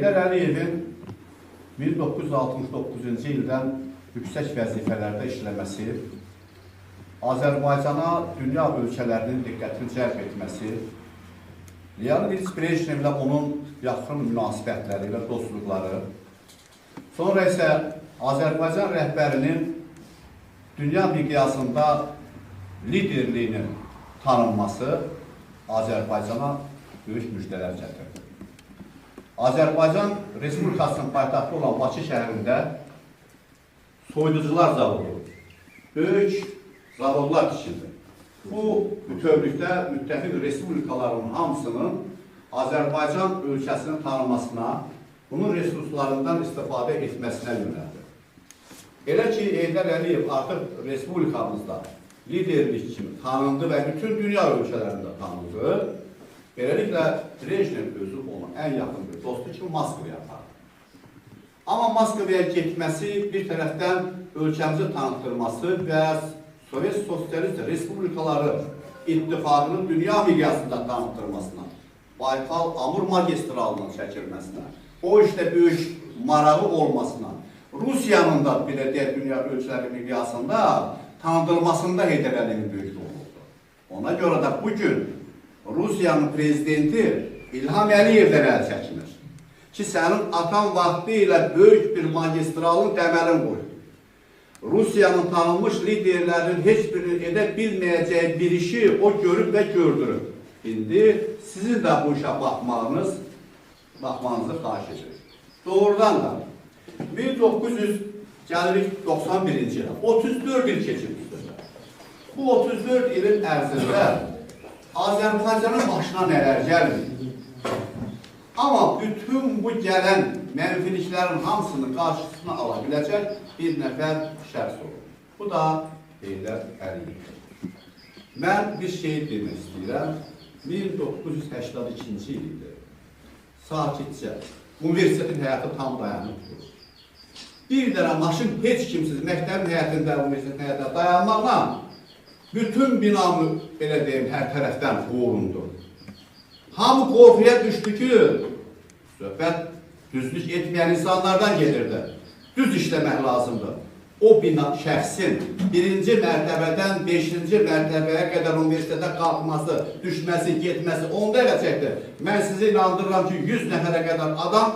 Heydər Əliyevin 1969-cu ildən yüksək vəzifələrdə işləməsi, Azərbaycana dünya ölkələrinin diqqətini cəlb etməsi, Leonid İlyiç Breşnevlə onun yaxın münasibətləri və dostluqları, sonra isə Azərbaycan rəhbərinin dünya miqyasında liderliyinin tanınması Azərbaycana böyük müjdələr gətirdi. Azərbaycan Respublikasının paytaxtı olan Bakı şəhərində soyuducular zavodu, böyük zavodlar tikildi. Bu bütövlükdə müttəfiq respublikaların hamısının Azərbaycan ölkəsinin tanınmasına, bunun resurslarından istifadə etməsinə yönəldi. Elə ki, Heydər Əliyev artıq respublikamızda liderlik kimi tanındı və bütün dünya ölkələrində tanındı. Beləliklə, Breşnev özü onun ən yaxın bir dostu kimi Moskvaya apardı. Amma Moskvaya getməsi, bir tərəfdən ölkəmizi tanıtdırması və Sovet Sosialist Respublikaları İttifaqının dünya miqyasında tanıtdırmasına, Baykal-Amur magistralının çəkilməsinə, o işdə böyük marağı olmasına, Rusiyanın da belə deyək dünya ölkələri miqyasında tanıdılmasında Heydər Əliyevin böyük rolu oldu. Ona görə də bugün Rusiyanın prezidenti İlham Əliyevdən əl çəkilir ki, sənin atan vaxtı ilə böyük bir magistralın təməlini qoyur. Rusiyanın tanınmış liderlərinin heç birinin edə bilməyəcəyi bir işi o görüb və gördürüb. İndi sizin də bu işə baxmanızı xahiş edilir. Doğrudan da 1991-ci il, 34 il keçirmişdir. Bu 34 ilin ərzində Azərbaycanın başına nələr gəlmir. Amma bütün bu gələn mənfiliklərin hamısını qarşısına ala biləcək bir nəfər şəxs olur. Bu da Heydər Əliyev. Mən bir şey demək istəyirəm. 1982-ci ildir. Sakitcə, universitetin həyatı tam dayanıb durur. Bir dənə maşın heç kimsiz məktəbin həyatında, universitetin həyatında dayanmaqla bütün binamı, belə deyim, hər tərəfdən qorundu. Hamı qorxuya düşdü ki, söhbət düzlük etməyən insanlardan gedirdi. Düz işləmək lazımdır. O bina şəxsin birinci mərtəbədən 5-ci mərtəbəyə qədər universitetə qalxması, düşməsi, getməsi 10 dəqiqə çəkdi. Mən sizi inandırıram ki, 100 nəfərə qədər adam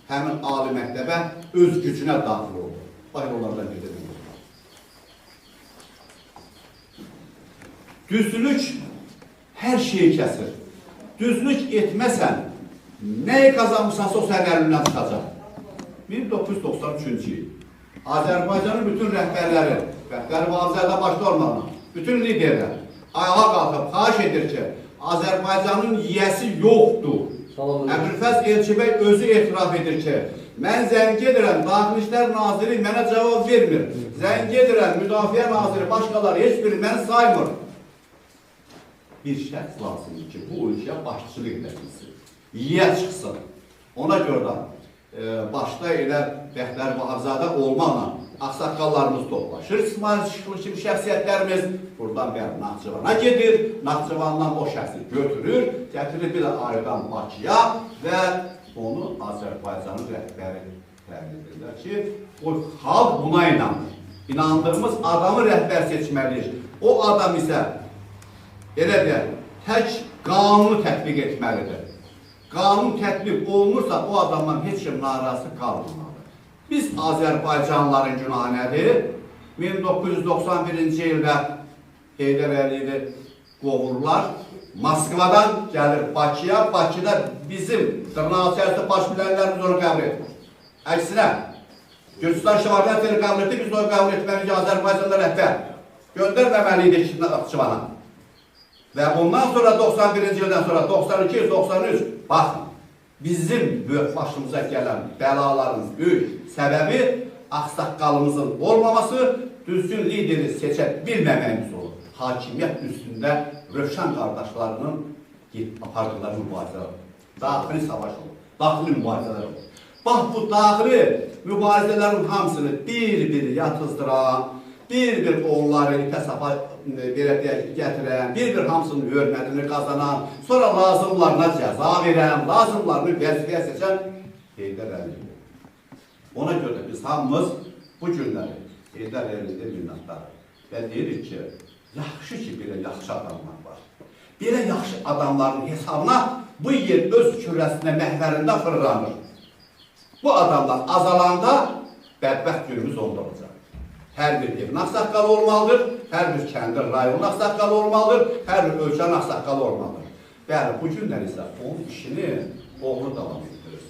həmin ali məktəbə öz gücünə daxil oldu. Bayır onlardan gedirdi. Düzlük hər şeyi kəsir. Düzlük etməsən, nəyi qazanmışsansa o sənin əlindən çıxacaq. 1993-cü il. Azərbaycanın bütün rəhbərləri, rəhbəri vaziyədə başda olmalı, bütün liderlər ayağa qalxıb, xahiş edir ki, Azərbaycanın yiyəsi yoxdur. Əbülfəz Elçibəy özü etiraf edir ki, mən zəng edirəm, Daxili İşlər Naziri mənə cavab vermir. Zəng edirəm, Müdafiə Naziri, başqaları heç biri məni saymır. Bir şəxs lazımdır ki, bu ölkəyə başçılıq edilsin, yiyə çıxsın. Ona görə də başda elə Bəxtər Vahabzadə olmaqla ağsaqqallarımız toplaşır. İsmail Şıxlı kimi şəxsiyyətlərimiz buradan bəri Naxçıvana gedir, Naxçıvandan o şəxsi götürür, gətirir bir aydan Bakıya və onu Azərbaycanın rəhbəri təmin edirlər ki, o xalq buna inanır. İnandığımız adamı rəhbər seçməliyik. O adam isə elə deyək, tək qanunu tətbiq etməlidir. Qanun tətbiq olunursa, o adamdan heç kim narazı qalmamalıdır. Biz Azərbaycanlıların günahı nədir? 1991-ci ildə Heydər Əliyevi qovurlar. Moskvadan gəlir Bakıya, Bakıda bizim dırnağı içərisində baş bilənlərimiz onu qəbul etmir. Əksinə, Gürcistan Şıvardan seni qəbul etdik, biz onu qəbul etməliyik Azərbaycanda rəhbər. Göndərməməliydik Naxçıvana. Və bundan sonra 91-ci ildən sonra 92-93, baxın, bizim başımıza gələn bəlalarımız böyük səbəbi ağsaqqalımızın olmaması, düzgün lideri seçə bilməməyimiz olur. Hakimiyyət üstündə Rövşən qardaşlarının apardıqları mübarizələr olur. Daxili savaş olur, daxili mübarizələr olur. Bax, bu daxili mübarizələrin hamısını bir-bir yatızdıran, bir-bir onları təsəfa gətirən, bir-bir hamısının hörmətini qazanan, sonra lazımlarına cəza verən, lazımlarını vəzifəyə seçən Heydər Əliyev. Ona görə biz hamımız bu günləri Heydər Əliyevə minnətdarıq və deyirik ki, yaxşı ki, belə yaxşı adamlar var. Belə yaxşı adamların hesabına bu yer öz kürəsində, məhvərində fırlanır. Bu adamlar azalanda bədbəxt günümüz onda olacaq. Hər bir evin ağsaqqalı olmalıdır, hər bir kəndin, rayonun ağsaqqalı olmalıdır, hər bir ölkənin ağsaqqalı olmalıdır. Bəli, bu günlər isə onun işini oğlu davam etdirir.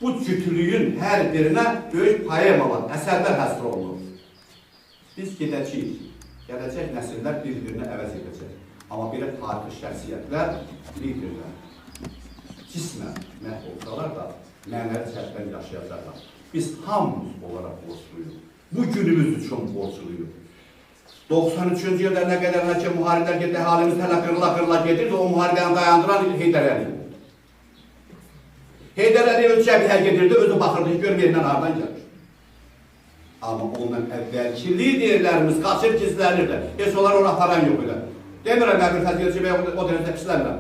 Bu cütülüyün hər birinə böyük poemalar, əsərlər həsr olunur. Biz gedəcəyik, gələcək nəsillər bir-birini əvəz edəcək. Amma belə tarixi şəxsiyyətlər, liderlər, cismən məhv olsalar da, mənəvi cəhətdən yaşayacaqlar. Biz hamımız olaraq borçluyuq. Bu günümüz üçün borçluyuq. 93-cü ildə nə qədərlə ki, mühariblər gedir, halimiz hələ qırla-qırla gedirdi, o müharibəni dayandıran Heydər Əliyev. Heydər Əliyev öz cəbhəyə gedirdi, özü baxırdı ki, görüm yerindən hardan gəlir. Amma ondan əvvəlki liderlərimiz qaçır, gizlənirdi. Heç onlar onu aparan yox idi. Demirəm, Əmir Fəzilci və o dənizdə pislərlə.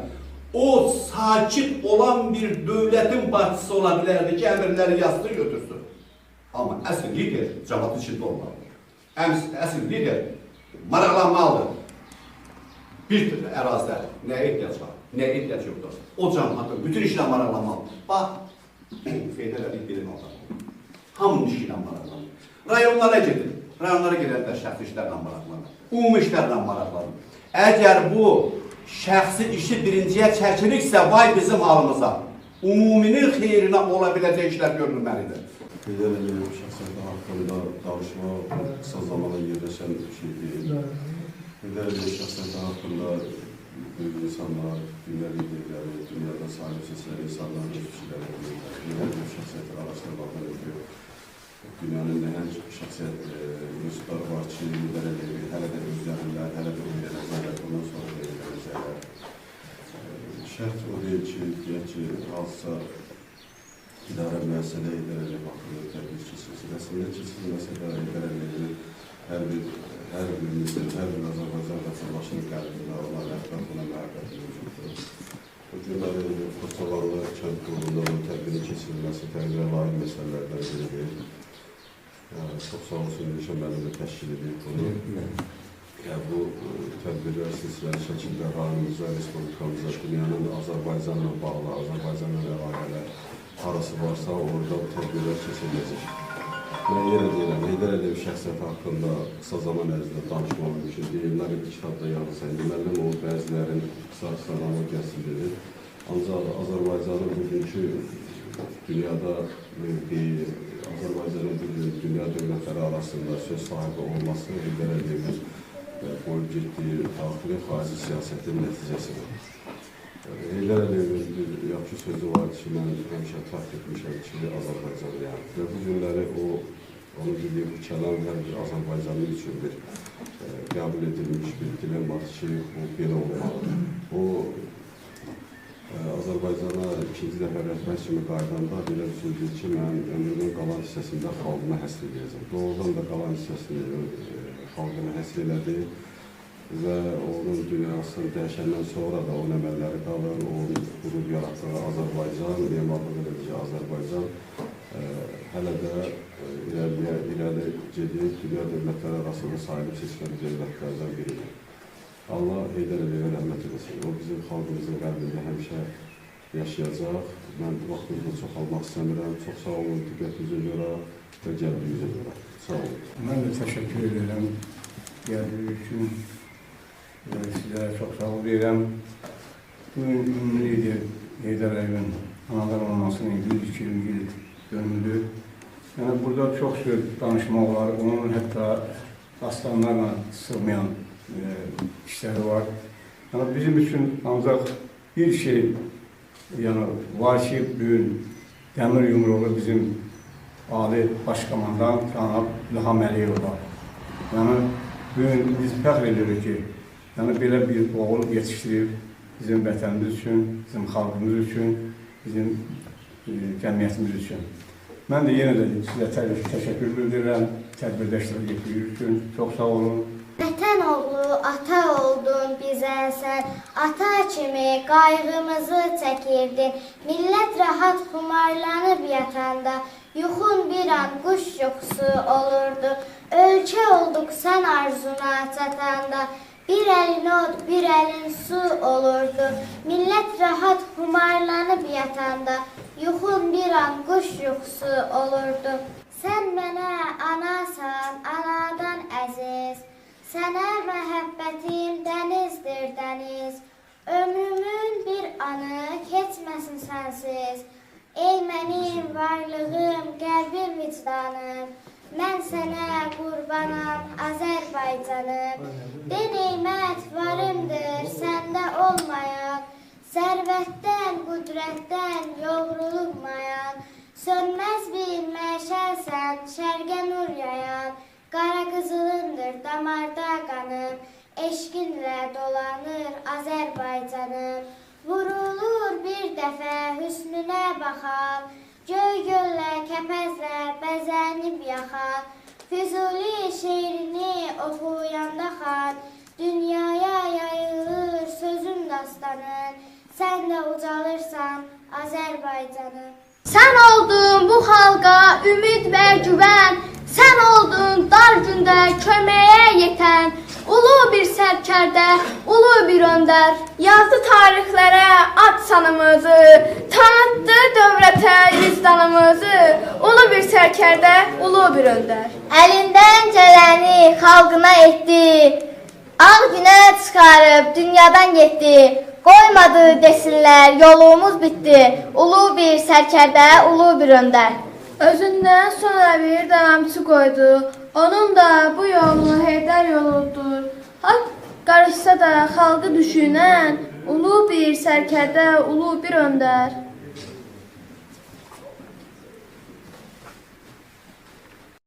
O, sakit olan bir dövlətin başçısı ola bilərdi ki, əmirləri yastığı götürsün. Amma əsl lider cəmat içində olmalıdır. Əsl lider maraqlanmalıdır. Bir ərazidə nəyə ehtiyac var, nəyə ehtiyac yoxdur. O cəmatın bütün işlə maraqlanmalıdır. Bax, Heydər Əliyev birin adamı. Hamının işlə maraqlanır. Rayonlara gedir. Rayonlara gedəndə şəxsi işlərlə maraqlanır. Ümumi işlərlə maraqlanır. Əgər bu şəxsi işi birinciyə çəkiriksə, vay bizim halımıza. Umuminin xeyrinə ola biləcək işlər görülməlidir. Heydər Əliyev şəxsiyyəti haqqında danışmaq qısa zamanda yerləşən bir şey deyil. Heydər Əliyev şəxsiyyəti haqqında böyük insanlar, dünya liderləri, dünyada sahib seçilen insanlar, geçmişləri deyirlər. Heydər Əliyev şəxsiyyəti araşdırmadan ötürü dünyanın nəhəng şəxsiyyət ünsuzları var ki, Heydər Əliyevi hələ də özlərində, hələ də öyrənəcəklər, bundan sonra öyrənəcəklər. Şərt o deyil ki, deyək ki, hansısa İdarə müəssisədə Heydər Əliyev haqqında tədbir silsiləsində keçirilməsə də Heydər Əliyevin hər birimizin, hər bir Azərbaycan vətəndaşının qəlbində olan rəhbət buna məhəbbəti mövcuddur. Bu günləri Xocavənd kənd qurumunda bu tədbirin keçirilməsi təqdirə layiq məsələlərdən biridir. Çox sağ olsun, Neşə müəllim də təşkil edib bunu. Bu tədbirlər silsiləli şəkildə rayonumuzda, respublikamızda, dünyanın Azərbaycanla bağlı, Azərbaycanla əlaqələr arası varsa, orada bu tədbirlər keçiriləcək. Mən yenə deyirəm, Heydər Əliyev şəxsiyyəti haqqında qısa zaman ərzində danışmaq mümkün deyirlər, bir kitabda yazılsa, müəllim o bəzilərin qısa xronologiyası verir. Ancaq Azərbaycanın bugünkü dünyada mövqeyi, Azərbaycanın bugün dünya dövlətləri arasında söz sahibi olması Heydər Əliyevin boyub getdiyi daxili xarici siyasətin nəticəsidir. Heydər Əliyevin bir yaxşı sözü var ki, mən həmişə tərk etmişəm ki, Azərbaycanlıyam. Və bu günləri onun dediyi bu kəlam hər bir Azərbaycanlı üçün bir qəbul edilmiş bir dilemmadır ki, o belə olmalıdır. O, Azərbaycana ikinci dəfə rəhbər kimi qaydanda belə bir söz deyir ki, mən ömrünün qalan hissəsində xalqına həsr edəcəm. Doğrudan da qalan hissəsini xalqına həsr elədi və onun dünyasını dəyişəndən sonra da onun əməlləri qalır, onun qurub yaratdığı Azərbaycan, memarlıq edici Azərbaycan hələ də irəli gedir, dünya dövlətləri arasında sahib seçilen dövlətlərdən biridir. Allah Heydər Əliyevə rəhmət edesin. O bizim xalqımızın qəlbində həmişə yaşayacaq. Mən vaxtınızda çox almaq istəmirəm. Çox sağ olun diqqətinizə görə və gəldiyinizə görə. Sağ olun. Mən də təşəkkür edirəm gəldiyiniz üçün. Sizlərə çox sağ olun deyirəm. Bugün ümumi lider Heydər Əliyevin anadan olmasının 102 il dönümüdür. Yəni burada çox söz danışmaq olar. Onun hətta aslanlarla sığmayan işləri var. Yəni bizim üçün ancaq bir şey, yəni var ki, bugün dəmir yumruğu bizim Ali Başkomandan cənab İlham Əliyev var. Yəni bugün biz fəxr edirik ki, yəni belə bir oğul yetişdirib bizim vətənimiz üçün, bizim xalqımız üçün, bizim cəmiyyətimiz üçün. Mən də yenə də sizə təşəkkür bildirirəm. Tədbirdə iştirak etdiyiniz üçün çox sağ olun. Vətən oğlu ata oldun bizə sən, ata kimi qayğımızı çəkirdin. Millət rahat xumarlanıb yatanda, yuxun bir an quş yuxusu olurdu. Ölkə olduq sən arzuna çatanda, bir əlin od, bir əlin su olurdu. Millət rahat xumarlanıb yatanda, yuxun bir an quş yuxusu olurdu. Sən mənə anasan, anadan əziz, sənə məhəbbətim dənizdir dəniz. Ömrümün bir anı keçməsin sənsiz. Ey mənim varlığım, qəlbim, vicdanım, mən sənə qurbanam, Azərbaycanım. De neymət varımdır səndə olmayan, sərvətdən, qudrətdən yoğrulmayan, sönməz bir məşəlsən, şərqə nur yayan, qara qızılındır damarda qanım, eşqinlə dolanır Azərbaycanım. Vurulur bir dəfə hüsnünə baxan, göy göllə, kəpəzlə bəzənib yaxan, Füzuli şeirini oxuyanda xan, dünyaya yayılır sözün dastanın, sən də ucalırsan Azərbaycanım. Sən oldun bu xalqa ümid və güvən, sən oldun dar gündə köməyə yetən, ulu bir sərkərdə, ulu bir öndər. Yazdı tarixlərə ad sanımızı, tanıtdı dövlətə vicdanımızı, ulu bir sərkərdə, ulu bir öndər. Əlindən gələni xalqına etdi, ağ günə çıxarıb dünyadan getdi. Qoymadı desinlər, yolumuz bitdi, ulu bir sərkərdə, ulu bir öndər. Özündən sonra bir davamçı qoydu, onun da bu yolu Heydər yoludur. Haqq qarışsa da xalqı düşünən, ulu bir sərkərdə, ulu bir öndər.